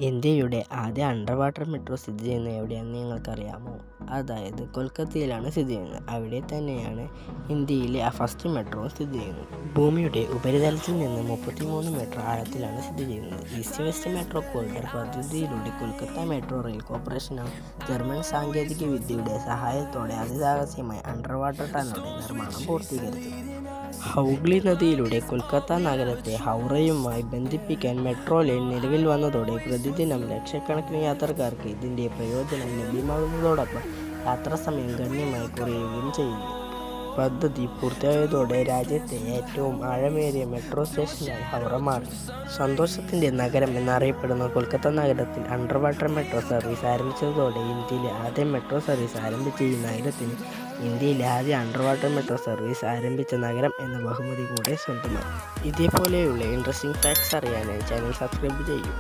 ഇന്ത്യയുടെ ആദ്യ under water metro സ്ഥിതി ചെയ്യുന്നത് എവിടെയാണെന്ന് നിങ്ങൾക്കറിയാമോ? അതായത് കൊൽക്കത്തയിലാണ് സ്ഥിതി ചെയ്യുന്നത്. അവിടെ തന്നെയാണ് ഇന്ത്യയിലെ ഫസ്റ്റ് മെട്രോ സ്ഥിതി ചെയ്യുന്നത്. ഭൂമിയുടെ ഉപരിതലത്തിൽ നിന്ന് 33 മീറ്റർ ആഴത്തിലാണ് സ്ഥിതി ചെയ്യുന്നത്. ഈസ്റ്റ് വെസ്റ്റ് മെട്രോ കോറിഡർ പദ്ധതിയിലൂടെ കൊൽക്കത്ത മെട്രോ റെയിൽ കോർപ്പറേഷനാണ് ജർമ്മൻ സാങ്കേതിക വിദ്യയുടെ സഹായത്തോടെ അതിസാഹസികമായ അണ്ടർ വാട്ടർ ടണലുടെ നിർമ്മാണം പൂർത്തീകരിച്ചത്. ഹൗഗ്ലി നദിയിലൂടെ കൊൽക്കത്ത നഗരത്തെ ഹൗറയുമായി ബന്ധിപ്പിക്കാൻ മെട്രോ ലൈൻ നിലവിൽ വന്നതോടെ പ്രതിദിനം ലക്ഷക്കണക്കിന് യാത്രക്കാർക്ക് ഇതിൻ്റെ പ്രയോജനം ലഭ്യമാകുന്നതോടൊപ്പം യാത്രാസമയം ഗണ്യമായി കുറയുകയും ചെയ്യുന്നു. പദ്ധതി പൂർത്തിയായതോടെ രാജ്യത്തെ ഏറ്റവും ആഴമേറിയ മെട്രോ സ്റ്റേഷനായി ഹൗറ മാറി. സന്തോഷത്തിൻ്റെ നഗരം എന്നറിയപ്പെടുന്ന കൊൽക്കത്ത നഗരത്തിൽ അണ്ടർ വാട്ടർ മെട്രോ സർവീസ് ആരംഭിച്ചതോടെ ഇന്ത്യയിലെ ആദ്യ മെട്രോ സർവീസ് ആരംഭിച്ച ഈ നഗരത്തിന് ഇന്ത്യയിലെ ആദ്യ അണ്ടർ വാട്ടർ മെട്രോ സർവീസ് ആരംഭിച്ച നഗരം എന്ന ബഹുമതി കൂടെ സ്വന്തമായി. ഇതേപോലെയുള്ള ഇൻട്രസ്റ്റിംഗ് ഫാക്ട്സ് അറിയാനായി ചാനൽ സബ്സ്ക്രൈബ് ചെയ്യൂ.